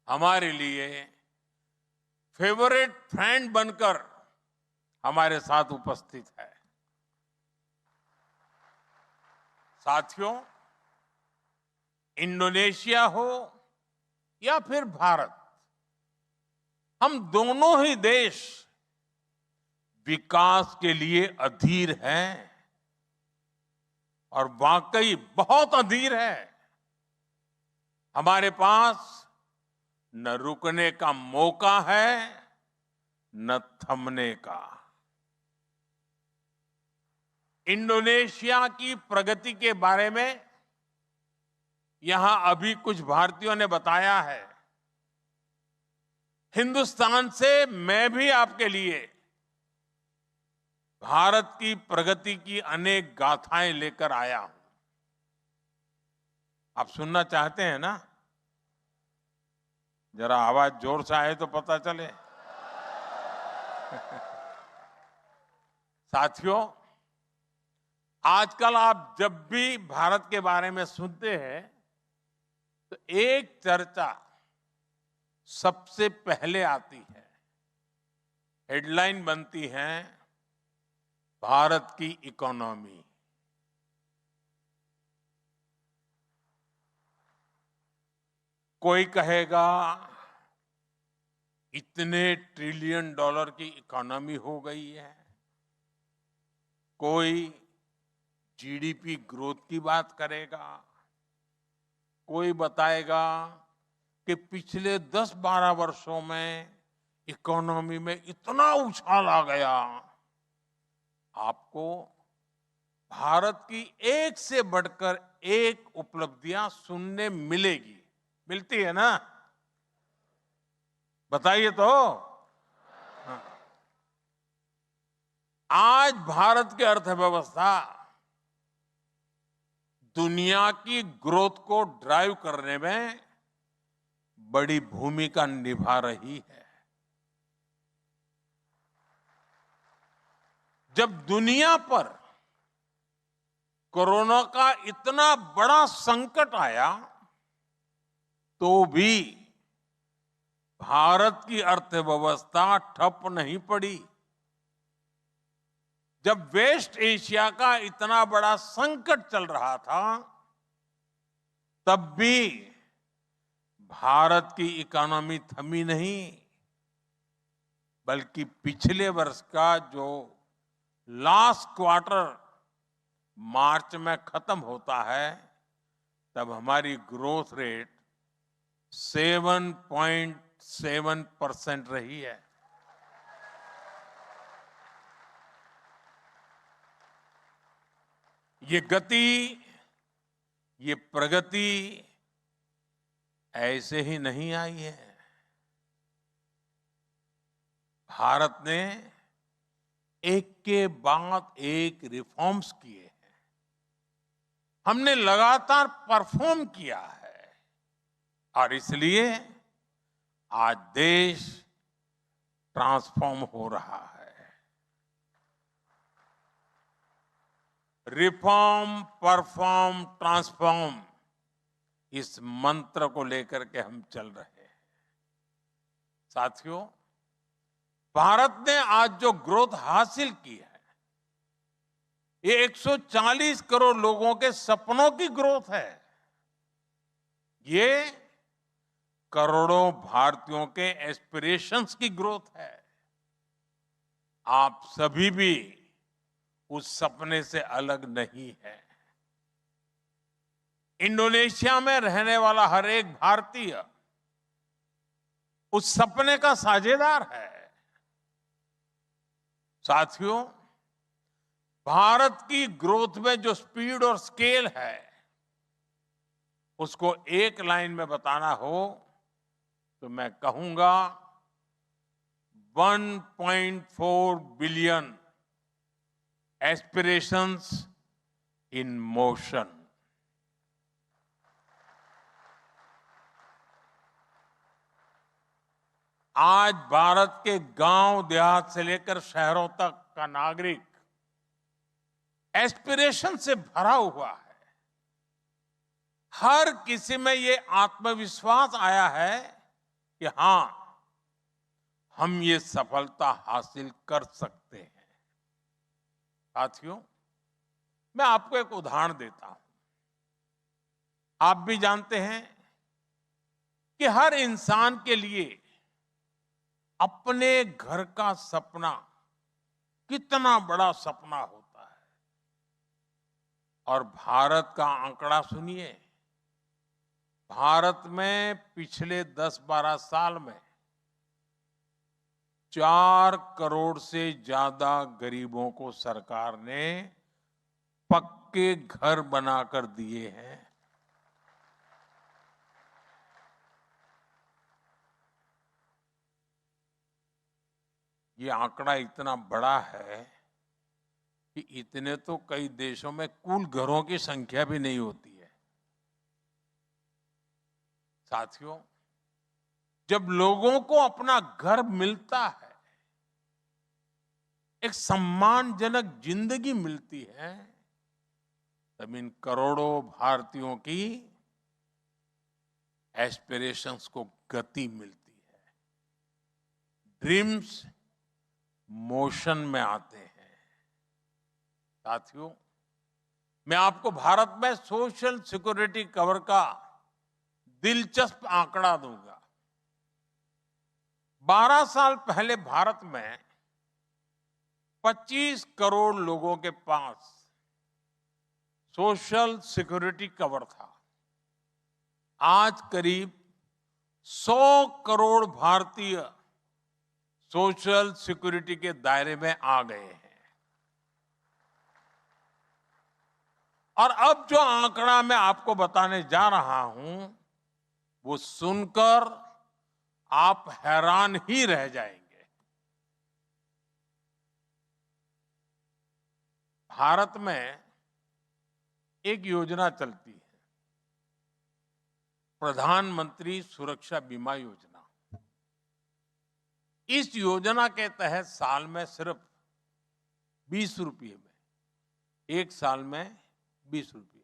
हमारे लिए favourite friend बनकर हमारे साथ उपस्थित है। साथियों, इंडोनेशिया हो या फिर भारत, हम दोनों ही देश विकास के लिए अधीर हैं और वाकई बहुत अधीर है। हमारे पास न रुकने का मौका है न थमने का। इंडोनेशिया की प्रगति के बारे में यहां अभी कुछ भारतीयों ने बताया है। हिंदुस्तान से मैं भी आपके लिए भारत की प्रगति की अनेक गाथाएं लेकर आया हूं। आप सुनना चाहते हैं ना? जरा आवाज जोर से आए तो पता चले। साथियों, आजकल आप जब भी भारत के बारे में सुनते हैं तो एक चर्चा सबसे पहले आती है। हेडलाइन बनती है भारत की इकोनॉमी। कोई कहेगा इतने ट्रिलियन डॉलर की इकोनॉमी हो गई है। कोई जीडीपी ग्रोथ की बात करेगा। कोई बताएगा कि पिछले 10-12 वर्षों में इकोनॉमी में इतना उछाल आ गया। आपको भारत की एक से बढ़कर एक उपलब्धियां सुनने मिलती है ना? बताइए तो। हाँ। आज भारत की अर्थव्यवस्था दुनिया की ग्रोथ को ड्राइव करने में बड़ी भूमिका निभा रही है। जब दुनिया पर कोरोना का इतना बड़ा संकट आया तो भी भारत की अर्थव्यवस्था ठप नहीं पड़ी। जब वेस्ट एशिया का इतना बड़ा संकट चल रहा था तब भी भारत की इकोनॉमी थमी नहीं, बल्कि पिछले वर्ष का जो लास्ट क्वार्टर मार्च में खत्म होता है तब हमारी ग्रोथ रेट 7.7% रही है। ये गति, ये प्रगति ऐसे ही नहीं आई है। भारत ने एक के बाद एक रिफॉर्म्स किए हैं। हमने लगातार परफॉर्म किया है और इसलिए आज देश ट्रांसफॉर्म हो रहा है। रिफॉर्म, परफॉर्म, ट्रांसफॉर्म, इस मंत्र को लेकर के हम चल रहे हैं। साथियों, भारत ने आज जो ग्रोथ हासिल की है ये 140 करोड़ लोगों के सपनों की ग्रोथ है। ये करोड़ों भारतीयों के एस्पिरेशंस की ग्रोथ है। आप सभी भी उस सपने से अलग नहीं है। इंडोनेशिया में रहने वाला हर एक भारतीय उस सपने का साझेदार है। साथियों, भारत की ग्रोथ में जो स्पीड और स्केल है उसको एक लाइन में बताना हो तो मैं कहूंगा 1.4 बिलियन एस्पिरेशंस इन मोशन। आज भारत के गांव देहात से लेकर शहरों तक का नागरिक एस्पिरेशन से भरा हुआ है। हर किसी में ये आत्मविश्वास आया है कि हां, हम ये सफलता हासिल कर सकते हैं। साथियों, मैं आपको एक उदाहरण देता हूं। आप भी जानते हैं कि हर इंसान के लिए अपने घर का सपना कितना बड़ा सपना होता है। और भारत का आंकड़ा सुनिए। भारत में पिछले 10-12 साल में 4 करोड़ से ज्यादा गरीबों को सरकार ने पक्के घर बनाकर दिए हैं। ये आंकड़ा इतना बड़ा है कि इतने तो कई देशों में कुल घरों की संख्या भी नहीं होती है। साथियों, जब लोगों को अपना घर मिलता है, एक सम्मानजनक जिंदगी मिलती है, तब इन करोड़ों भारतीयों की एस्पिरेशंस को गति मिलती है। ड्रीम्स मोशन में आते हैं। साथियों, मैं आपको भारत में सोशल सिक्योरिटी कवर का दिलचस्प आंकड़ा दूंगा। 12 साल पहले भारत में 25 करोड़ लोगों के पास सोशल सिक्योरिटी कवर था। आज करीब 100 करोड़ भारतीय सोशल सिक्योरिटी के दायरे में आ गए हैं। और अब जो आंकड़ा मैं आपको बताने जा रहा हूं, वो सुनकर आप हैरान ही रह जाएंगे। भारत में एक योजना चलती है, प्रधानमंत्री सुरक्षा बीमा योजना। इस योजना के तहत साल में सिर्फ 20 रुपये में, एक साल में 20 रुपया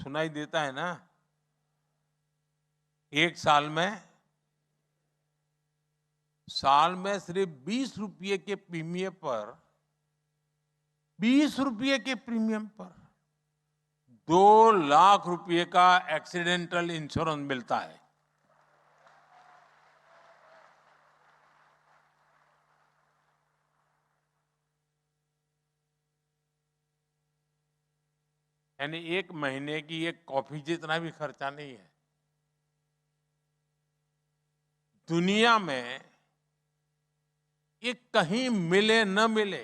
सुनाई देता है ना? एक साल में सिर्फ 20 रुपये के प्रीमियम पर 2 लाख रुपए का एक्सीडेंटल इंश्योरेंस मिलता है। यानी एक महीने की एक कॉफी जितना भी खर्चा नहीं है। दुनिया में ये कहीं मिले न मिले,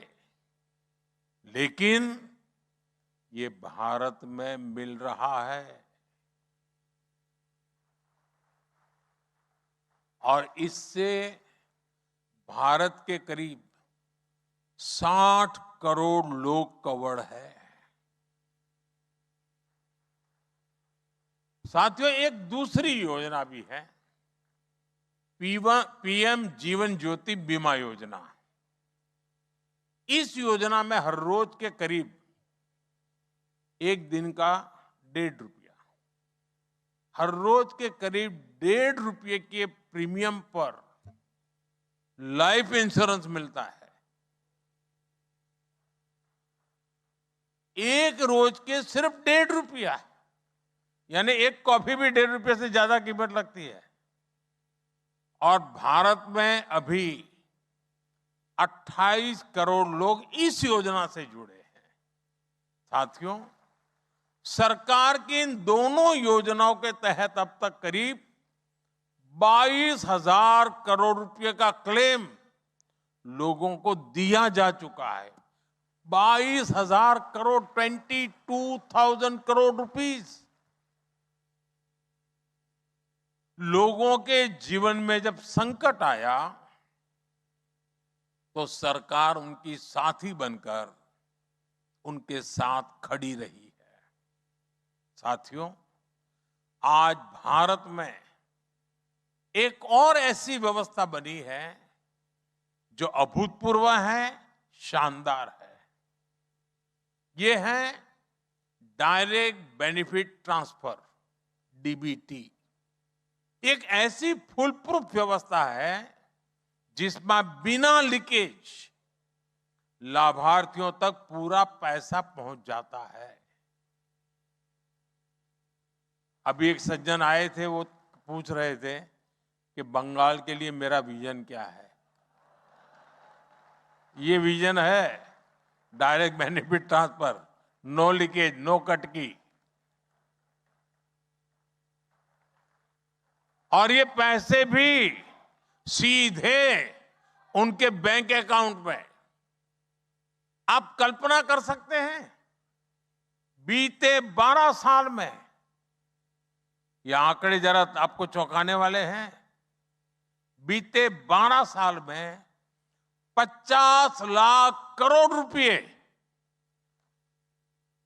लेकिन ये भारत में मिल रहा है। और इससे भारत के करीब 60 करोड़ लोग कवर्ड है। साथियों, एक दूसरी योजना भी है, पीएम जीवन ज्योति बीमा योजना। इस योजना में हर रोज के करीब एक दिन का 1.5 रुपया, हर रोज के करीब 1.5 रुपये के प्रीमियम पर लाइफ इंश्योरेंस मिलता है। एक रोज के सिर्फ 1.5 रुपया, यानी एक कॉफी भी 1.5 रुपये से ज्यादा कीमत लगती है। और भारत में अभी 28 करोड़ लोग इस योजना से जुड़े हैं। साथियों, सरकार की इन दोनों योजनाओं के तहत अब तक करीब 22,000 करोड़ रुपए का क्लेम लोगों को दिया जा चुका है। 22,000 करोड़, 22,000 करोड़ रुपीस। लोगों के जीवन में जब संकट आया तो सरकार उनकी साथी बनकर उनके साथ खड़ी रही है। साथियों, आज भारत में एक और ऐसी व्यवस्था बनी है जो अभूतपूर्व है, शानदार है। ये है डायरेक्ट बेनिफिट ट्रांसफर, डीबीटी। एक ऐसी फुल प्रूफ व्यवस्था है जिसमें बिना लीकेज लाभार्थियों तक पूरा पैसा पहुंच जाता है। अभी एक सज्जन आए थे, वो पूछ रहे थे कि बंगाल के लिए मेरा विजन क्या है। ये विजन है direct benefit transfer, no leakage, no cut की। और ये पैसे भी सीधे उनके बैंक अकाउंट में। आप कल्पना कर सकते हैं, बीते 12 साल में, ये आंकड़े जरा आपको चौंकाने वाले हैं, बीते 12 साल में 50 लाख करोड़ रुपए,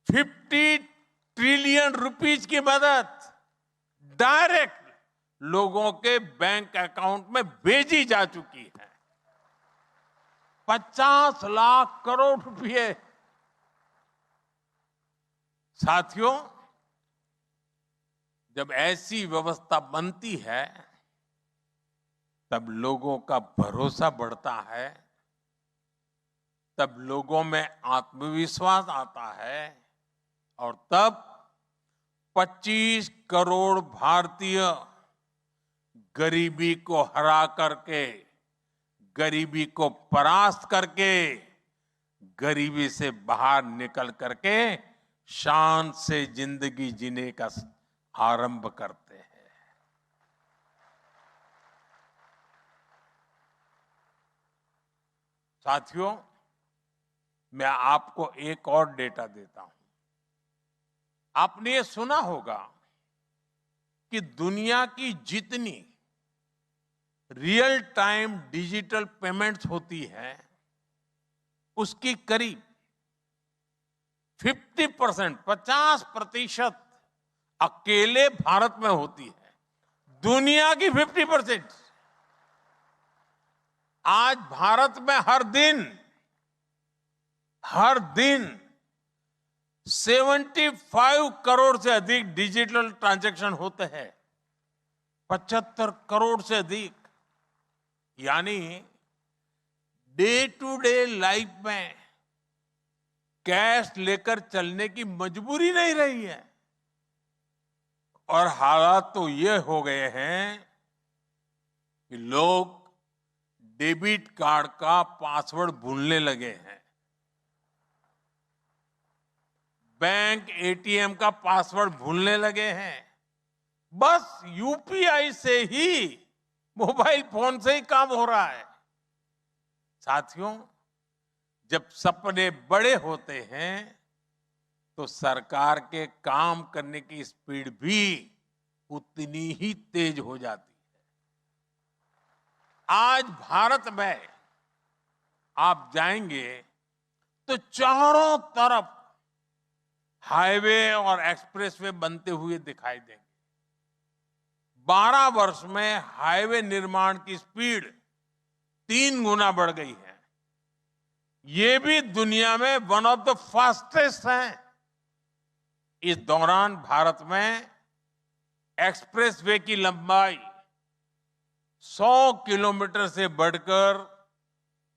50 ट्रिलियन रुपीज की मदद डायरेक्ट लोगों के बैंक अकाउंट में भेजी जा चुकी है। 50 लाख करोड़ रुपए। साथियों, जब ऐसी व्यवस्था बनती है तब लोगों का भरोसा बढ़ता है, तब लोगों में आत्मविश्वास आता है, और तब 25 करोड़ भारतीय गरीबी को हरा करके, गरीबी को परास्त करके, गरीबी से बाहर निकल करके शान से जिंदगी जीने का आरंभ करते हैं। साथियों, मैं आपको एक और डेटा देता हूं। आपने ये सुना होगा कि दुनिया की जितनी रियल टाइम डिजिटल पेमेंट्स होती है, उसकी करीब 50% अकेले भारत में होती है। दुनिया की 50%। आज भारत में हर दिन 75 करोड़ से अधिक डिजिटल ट्रांजैक्शन होते हैं। 75 करोड़ से अधिक। यानी डे टू डे लाइफ में कैश लेकर चलने की मजबूरी नहीं रही है। और हालात तो ये हो गए हैं कि लोग डेबिट कार्ड का पासवर्ड भूलने लगे हैं, बैंक एटीएम का पासवर्ड भूलने लगे हैं। बस यूपीआई से ही, मोबाइल फोन से ही काम हो रहा है। साथियों, जब सपने बड़े होते हैं तो सरकार के काम करने की स्पीड भी उतनी ही तेज हो जाती है। आज भारत में आप जाएंगे तो चारों तरफ हाईवे और एक्सप्रेसवे बनते हुए दिखाई देंगे। 12 वर्ष में हाईवे निर्माण की स्पीड 3 गुना बढ़ गई है। ये भी दुनिया में वन ऑफ द फास्टेस्ट है। इस दौरान भारत में एक्सप्रेसवे की लंबाई 100 किलोमीटर से बढ़कर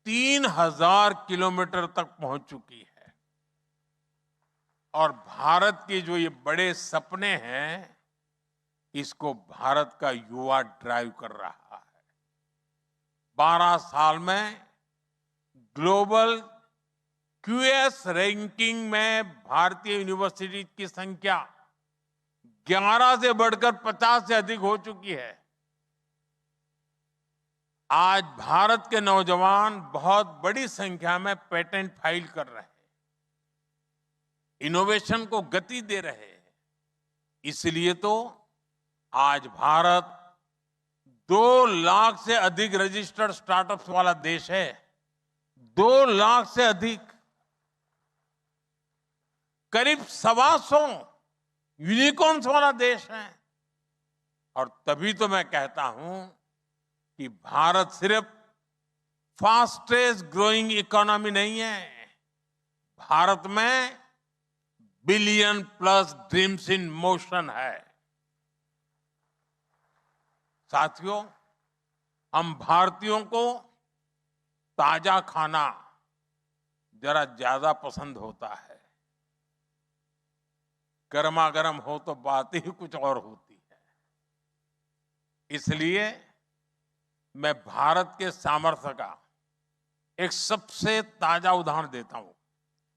3000 किलोमीटर तक पहुंच चुकी है। और भारत के जो ये बड़े सपने हैं, इसको भारत का युवा ड्राइव कर रहा है। 12 साल में ग्लोबल क्यूएस रैंकिंग में भारतीय यूनिवर्सिटी की संख्या 11 से बढ़कर 50 से अधिक हो चुकी है। आज भारत के नौजवान बहुत बड़ी संख्या में पेटेंट फाइल कर रहे हैं, इनोवेशन को गति दे रहे हैं। इसलिए तो आज भारत 2 लाख से अधिक रजिस्टर्ड स्टार्टअप्स वाला देश है। 2 लाख से अधिक, करीब 125 यूनिकॉर्न्स वाला देश है। और तभी तो मैं कहता हूं कि भारत सिर्फ फास्टेस्ट ग्रोइंग इकोनॉमी नहीं है, भारत में billion plus dreams in motion है। साथियों, हम भारतीयों को ताजा खाना जरा ज्यादा पसंद होता है। गर्मा गर्म हो तो बात ही कुछ और होती है। इसलिए मैं भारत के सामर्थ्य का एक सबसे ताजा उदाहरण देता हूं,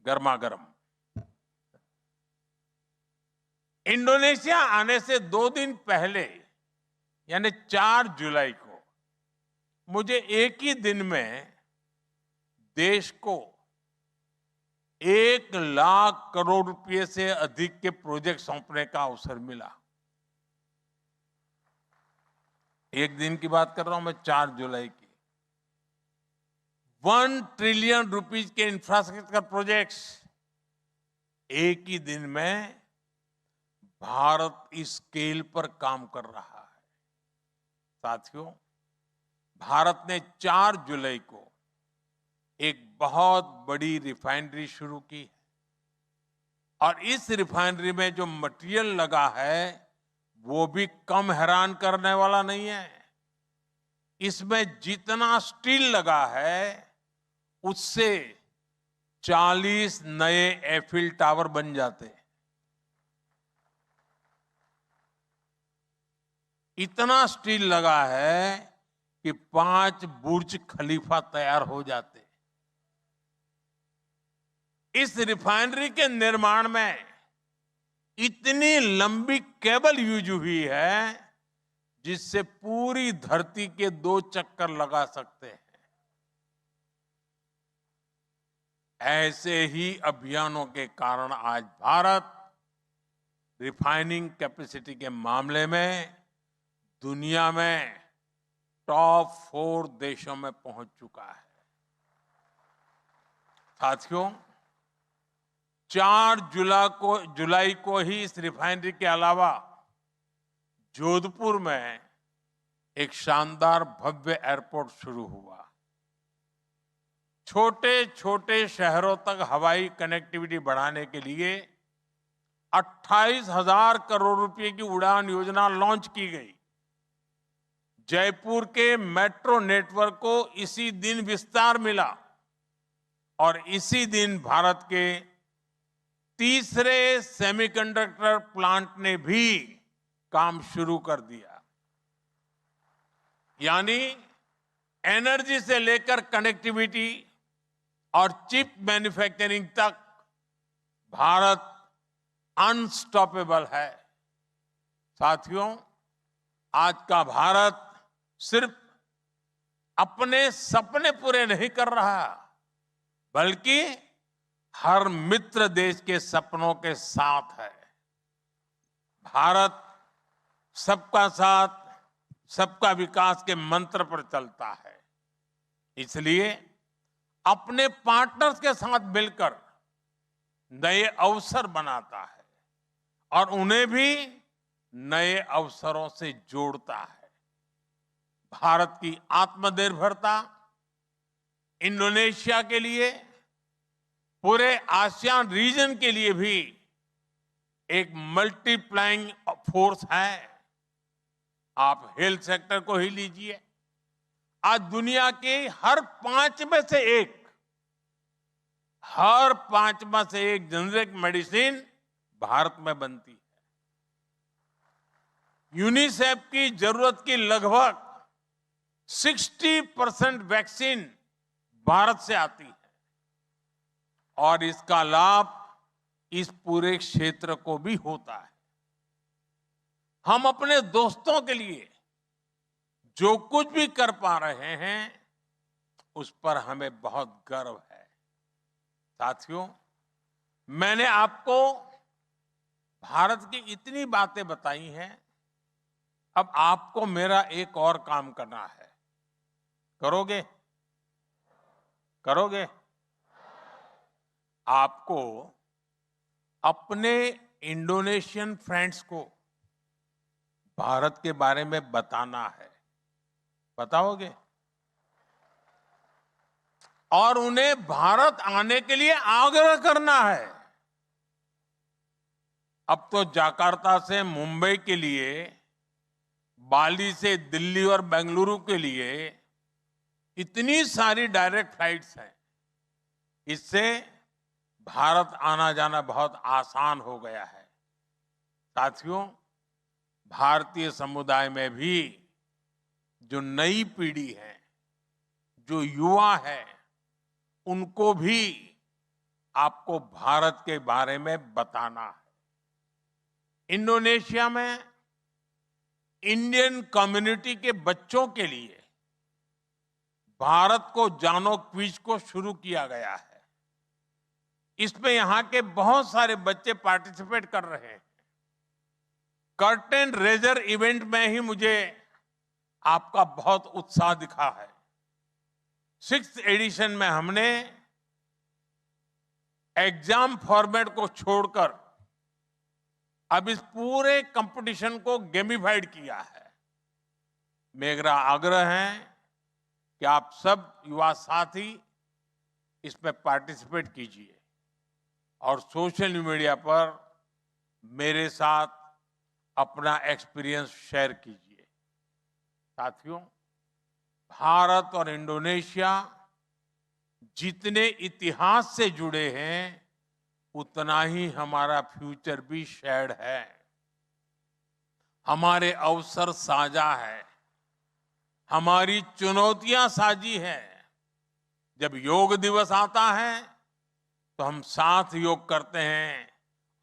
गर्मा गर्म। इंडोनेशिया आने से 2 दिन पहले यानी 4 जुलाई को मुझे एक ही दिन में देश को 1 लाख करोड़ रुपए से अधिक के प्रोजेक्ट सौंपने का अवसर मिला। एक दिन की बात कर रहा हूं मैं, 4 जुलाई की। 1 ट्रिलियन रुपीज के इंफ्रास्ट्रक्चर प्रोजेक्ट्स एक ही दिन में भारत इस स्केल पर काम कर रहा है। साथियों, भारत ने 4 जुलाई को एक बहुत बड़ी रिफाइनरी शुरू की है और इस रिफाइनरी में जो मटेरियल लगा है वो भी कम हैरान करने वाला नहीं है। इसमें जितना स्टील लगा है उससे 40 नए एफिल टावर बन जाते हैं। इतना स्टील लगा है कि 5 बुर्ज खलीफा तैयार हो जाते। इस रिफाइनरी के निर्माण में इतनी लंबी केबल यूज हुई है जिससे पूरी धरती के 2 चक्कर लगा सकते हैं। ऐसे ही अभियानों के कारण आज भारत रिफाइनिंग कैपेसिटी के मामले में दुनिया में टॉप 4 देशों में पहुंच चुका है। साथियों, 4 जुलाई को ही इस रिफाइनरी के अलावा जोधपुर में एक शानदार भव्य एयरपोर्ट शुरू हुआ। छोटे छोटे शहरों तक हवाई कनेक्टिविटी बढ़ाने के लिए 28,000 करोड़ रुपए की उड़ान योजना लॉन्च की गई। जयपुर के मेट्रो नेटवर्क को इसी दिन विस्तार मिला और इसी दिन भारत के तीसरे सेमीकंडक्टर प्लांट ने भी काम शुरू कर दिया। यानी एनर्जी से लेकर कनेक्टिविटी और चिप मैन्युफैक्चरिंग तक भारत अनस्टॉपेबल है। साथियों, आज का भारत सिर्फ अपने सपने पूरे नहीं कर रहा, बल्कि हर मित्र देश के सपनों के साथ है। भारत सबका साथ, सबका विकास के मंत्र पर चलता है। इसलिए अपने पार्टनर्स के साथ मिलकर नए अवसर बनाता है और उन्हें भी नए अवसरों से जोड़ता है। भारत की आत्मनिर्भरता इंडोनेशिया के लिए, पूरे आसियान रीजन के लिए भी एक मल्टीप्लाइंग फोर्स है। आप हेल्थ सेक्टर को ही लीजिए, आज दुनिया के हर 5 में से एक जेनेरिक मेडिसिन भारत में बनती है। यूनिसेफ की जरूरत की लगभग 60% वैक्सीन भारत से आती है और इसका लाभ इस पूरे क्षेत्र को भी होता है। हम अपने दोस्तों के लिए जो कुछ भी कर पा रहे हैं उस पर हमें बहुत गर्व है। साथियों, मैंने आपको भारत की इतनी बातें बताई हैं, अब आपको मेरा एक और काम करना है। करोगे? करोगे? आपको अपने इंडोनेशियन फ्रेंड्स को भारत के बारे में बताना है। बताओगे? और उन्हें भारत आने के लिए आग्रह करना है। अब तो जकार्ता से मुंबई के लिए बाली से दिल्ली और बेंगलुरु के लिए इतनी सारी डायरेक्ट फ्लाइट्स हैं, इससे भारत आना जाना बहुत आसान हो गया है। साथियों, भारतीय समुदाय में भी जो नई पीढ़ी है, जो युवा है, उनको भी आपको भारत के बारे में बताना है। इंडोनेशिया में इंडियन कम्युनिटी के बच्चों के लिए भारत को जानो क्विज को शुरू किया गया है। इसमें यहां के बहुत सारे बच्चे पार्टिसिपेट कर रहे हैं। कर्टेन रेजर इवेंट में ही मुझे आपका बहुत उत्साह दिखा है। 6th एडिशन में हमने एग्जाम फॉर्मेट को छोड़कर अब इस पूरे कंपटीशन को गेमिफाइड किया है। मेरा आग्रह है कि आप सब युवा साथी इसमें पार्टिसिपेट कीजिए और सोशल मीडिया पर मेरे साथ अपना एक्सपीरियंस शेयर कीजिए। साथियों, भारत और इंडोनेशिया जितने इतिहास से जुड़े हैं, उतना ही हमारा फ्यूचर भी शेयर्ड है। हमारे अवसर साझा है, हमारी चुनौतियां साझी है। जब योग दिवस आता है तो हम साथ योग करते हैं,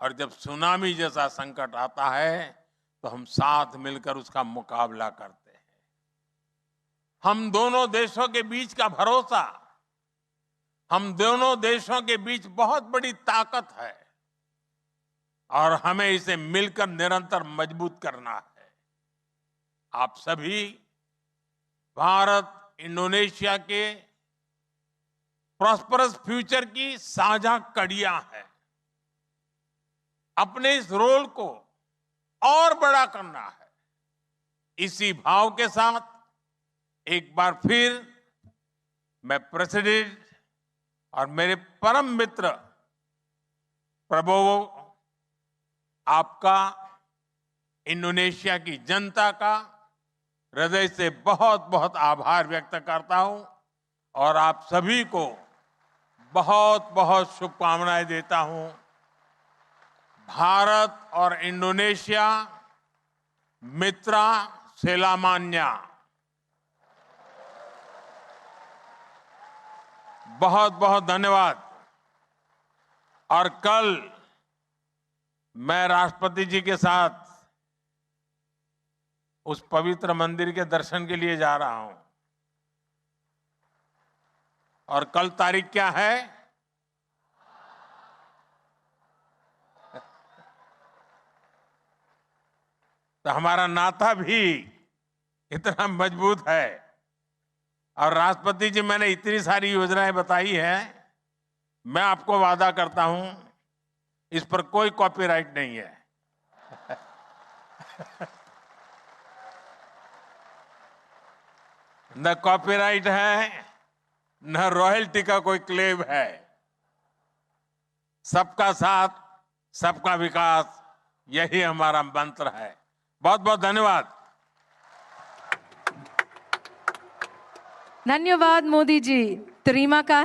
और जब सुनामी जैसा संकट आता है तो हम साथ मिलकर उसका मुकाबला करते हैं। हम दोनों देशों के बीच का भरोसा, हम दोनों देशों के बीच बहुत बड़ी ताकत है, और हमें इसे मिलकर निरंतर मजबूत करना है। आप सभी भारत इंडोनेशिया के प्रॉस्परस फ्यूचर की साझा कड़ियां हैं। अपने इस रोल को और बड़ा करना है। इसी भाव के साथ एक बार फिर मैं प्रेसिडेंट और मेरे परम मित्र प्रबोवो, आपका, इंडोनेशिया की जनता का हृदय से बहुत बहुत आभार व्यक्त करता हूं, और आप सभी को बहुत बहुत शुभकामनाएं देता हूं। भारत और इंडोनेशिया मित्रा सेलामान्या। बहुत बहुत धन्यवाद। और कल मैं राष्ट्रपति जी के साथ उस पवित्र मंदिर के दर्शन के लिए जा रहा हूं। और कल तारीख क्या है? तो हमारा नाता भी इतना मजबूत है। और राष्ट्रपति जी, मैंने इतनी सारी योजनाएं बताई हैं, मैं आपको वादा करता हूं इस पर कोई कॉपीराइट नहीं है। न कॉपीराइट है, न रॉयल्टी का कोई क्लेम है। सबका साथ, सबका विकास, यही हमारा मंत्र है। बहुत बहुत धन्यवाद। धन्यवाद मोदी जी। Terima kasih.